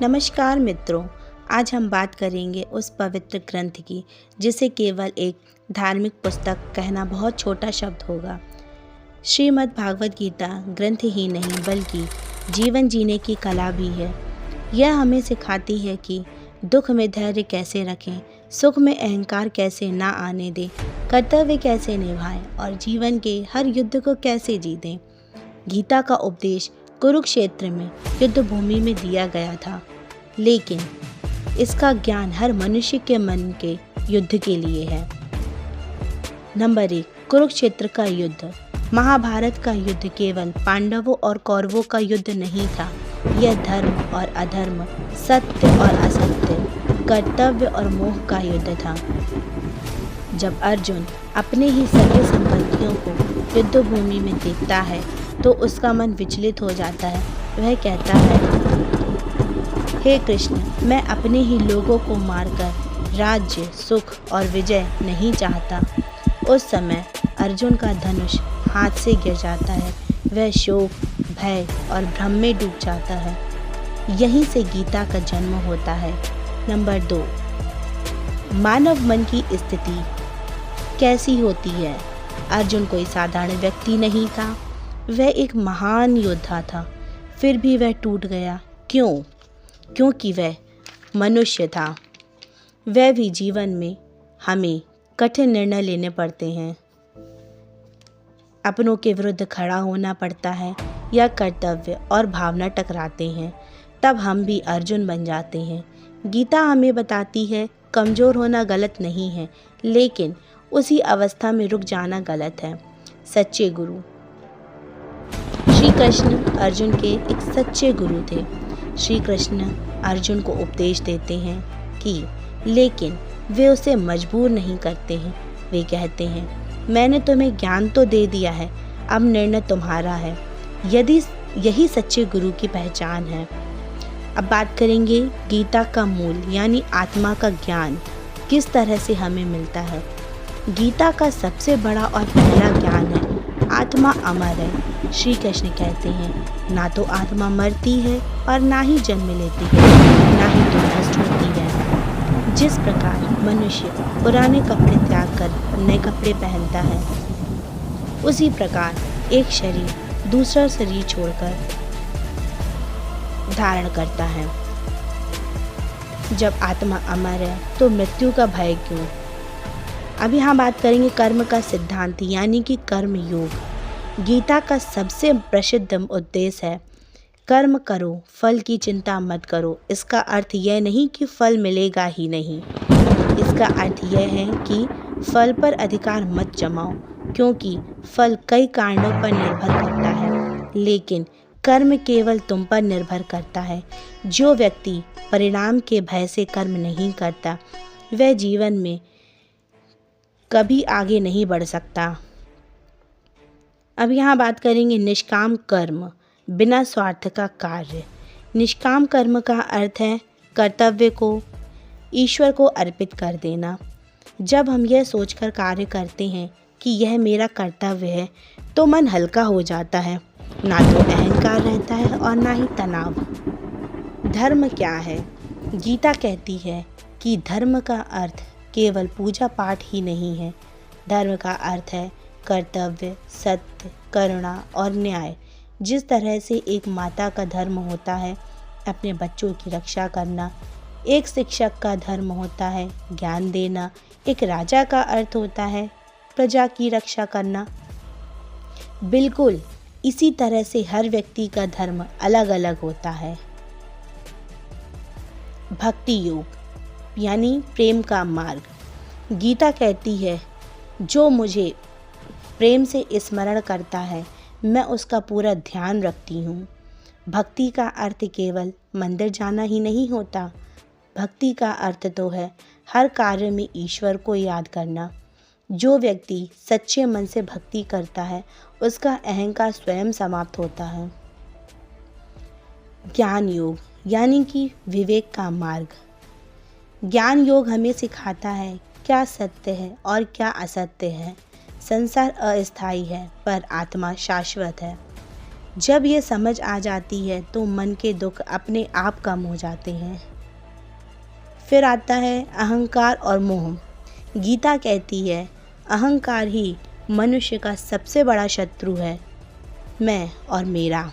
नमस्कार मित्रों, आज हम बात करेंगे उस पवित्र ग्रंथ की जिसे केवल एक धार्मिक पुस्तक कहना बहुत छोटा शब्द होगा। श्रीमद् भागवत गीता ग्रंथ ही नहीं बल्कि जीवन जीने की कला भी है। यह हमें सिखाती है कि दुख में धैर्य कैसे रखें, सुख में अहंकार कैसे ना आने दें, कर्तव्य कैसे निभाएं और जीवन के हर युद्ध को कैसे जीतें। गीता का उपदेश कुरुक्षेत्र में युद्ध भूमि में दिया गया था, लेकिन इसका ज्ञान हर मनुष्य के मन के युद्ध के लिए है। नंबर 1, कुरुक्षेत्र का युद्ध। महाभारत का युद्ध केवल पांडवों और कौरवों का युद्ध नहीं था। यह धर्म और अधर्म, सत्य और असत्य, कर्तव्य और मोह का युद्ध था। जब अर्जुन अपने ही सगे संबंधियों को युद्ध भूमि में देखता है तो उसका मन विचलित हो जाता है। वह कहता है, हे कृष्ण, मैं अपने ही लोगों को मारकर राज्य, सुख और विजय नहीं चाहता। उस समय अर्जुन का धनुष हाथ से गिर जाता है। वह शोक, भय और भ्रम में डूब जाता है। यहीं से गीता का जन्म होता है। नंबर 2, मानव मन की स्थिति कैसी होती है। अर्जुन कोई साधारण व्यक्ति नहीं था, वह एक महान योद्धा था। फिर भी वह टूट गया। क्यों? क्योंकि वह मनुष्य था। वह भी जीवन में हमें कठिन निर्णय लेने पड़ते हैं। अपनों के विरुद्ध खड़ा होना पड़ता है या कर्तव्य और भावना टकराते हैं, तब हम भी अर्जुन बन जाते हैं। गीता हमें बताती है, कमज़ोर होना गलत नहीं है, लेकिन उसी अवस्था में रुक जाना गलत है। सच्चे गुरु। श्री कृष्ण अर्जुन के एक सच्चे गुरु थे। श्री कृष्ण अर्जुन को उपदेश देते हैं कि लेकिन वे उसे मजबूर नहीं करते हैं। वे कहते हैं, मैंने तुम्हें ज्ञान तो दे दिया है, अब निर्णय तुम्हारा है। यदि यही सच्चे गुरु की पहचान है। अब बात करेंगे गीता का मूल यानी आत्मा का ज्ञान किस तरह से हमें मिलता है। गीता का सबसे बड़ा और पहला ज्ञान है, आत्मा अमर है। श्री कृष्ण कहते हैं, ना तो आत्मा मरती है और ना ही जन्म लेती है, ना ही तो नष्ट होती है। जिस प्रकार मनुष्य पुराने कपड़े त्याग कर नए कपड़े पहनता है, उसी प्रकार एक शरीर दूसरा शरीर छोड़कर धारण करता है। जब आत्मा अमर है तो मृत्यु का भय क्यों। अब यहाँ बात करेंगे कर्म का सिद्धांत यानी कि कर्म योग। गीता का सबसे प्रसिद्ध उद्देश्य है, कर्म करो, फल की चिंता मत करो। इसका अर्थ यह नहीं कि फल मिलेगा ही नहीं। इसका अर्थ यह है कि फल पर अधिकार मत जमाओ, क्योंकि फल कई कारणों पर निर्भर करता है, लेकिन कर्म केवल तुम पर निर्भर करता है। जो व्यक्ति परिणाम के भय से कर्म नहीं करता, वह जीवन में कभी आगे नहीं बढ़ सकता। अब यहाँ बात करेंगे निष्काम कर्म, बिना स्वार्थ का कार्य। निष्काम कर्म का अर्थ है कर्तव्य को ईश्वर को अर्पित कर देना। जब हम यह सोचकर कार्य करते हैं कि यह मेरा कर्तव्य है, तो मन हल्का हो जाता है। ना तो अहंकार रहता है और ना ही तनाव। धर्म क्या है? गीता कहती है कि धर्म का अर्थ केवल पूजा पाठ ही नहीं है। धर्म का अर्थ है कर्तव्य, सत्य, करुणा और न्याय। जिस तरह से एक माता का धर्म होता है अपने बच्चों की रक्षा करना, एक शिक्षक का धर्म होता है ज्ञान देना, एक राजा का अर्थ होता है प्रजा की रक्षा करना, बिल्कुल इसी तरह से हर व्यक्ति का धर्म अलग अलग होता है। भक्ति योग यानी प्रेम का मार्ग। गीता कहती है, जो मुझे प्रेम से स्मरण करता है, मैं उसका पूरा ध्यान रखती हूँ। भक्ति का अर्थ केवल मंदिर जाना ही नहीं होता। भक्ति का अर्थ तो है हर कार्य में ईश्वर को याद करना। जो व्यक्ति सच्चे मन से भक्ति करता है, उसका अहंकार स्वयं समाप्त होता है। ज्ञान योग यानी कि विवेक का मार्ग। ज्ञान योग हमें सिखाता है क्या सत्य है और क्या असत्य है। संसार अस्थायी है पर आत्मा शाश्वत है। जब ये समझ आ जाती है तो मन के दुख अपने आप कम हो जाते हैं। फिर आता है अहंकार और मोह। गीता कहती है अहंकार ही मनुष्य का सबसे बड़ा शत्रु है। मैं और मेरा,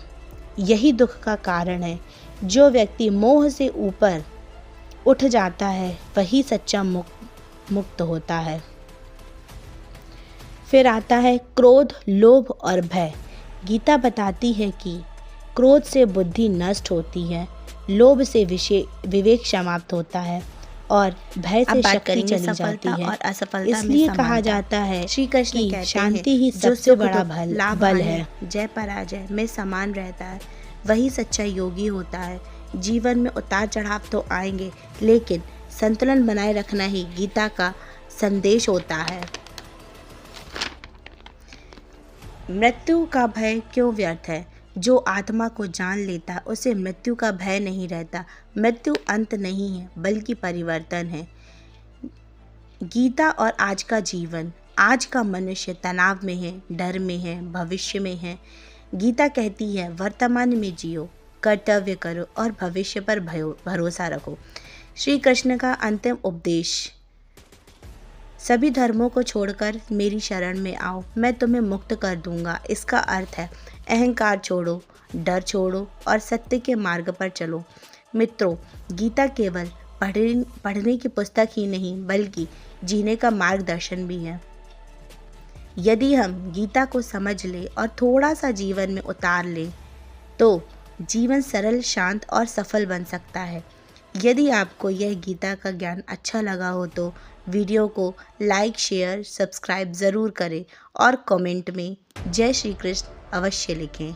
यही दुख का कारण है। जो व्यक्ति मोह से ऊपर उठ जाता है वही सच्चा मुक्त होता है। फिर आता है क्रोध, लोभ और भय। गीता बताती है कि क्रोध से बुद्धि नष्ट होती है, लोभ से विवेक समाप्त होता है और भय से शक्ति चली जाती है। और असफलता इसलिए कहा जाता है श्री कृष्ण कि कहते शांति हैं, ही जो सबसे सुख बड़ा दुख बल है। जय पराजय में समान रहता है, वही सच्चा योगी होता है। जीवन में उतार चढ़ाव तो आएंगे, लेकिन संतुलन बनाए रखना ही गीता का संदेश होता है। मृत्यु का भय क्यों व्यर्थ है? जो आत्मा को जान लेता है उसे मृत्यु का भय नहीं रहता। मृत्यु अंत नहीं है बल्कि परिवर्तन है। गीता और आज का जीवन, आज का मनुष्य तनाव में है, डर में है, भविष्य में है। गीता कहती है वर्तमान में जियो, कर्तव्य करो और भविष्य पर भरोसा रखो। श्री कृष्ण का अंतिम उपदेश, सभी धर्मों को छोड़कर मेरी शरण में आओ, मैं तुम्हें मुक्त कर दूंगा। इसका अर्थ है अहंकार छोड़ो, डर छोड़ो और सत्य के मार्ग पर चलो। मित्रों, गीता केवल पढ़ने की पुस्तक ही नहीं बल्कि जीने का मार्गदर्शन भी है। यदि हम गीता को समझ लें और थोड़ा सा जीवन में उतार लें तो जीवन सरल, शांत और सफल बन सकता है। यदि आपको यह गीता का ज्ञान अच्छा लगा हो तो वीडियो को लाइक, शेयर, सब्सक्राइब ज़रूर करें और कमेंट में जय श्री कृष्ण अवश्य लिखें।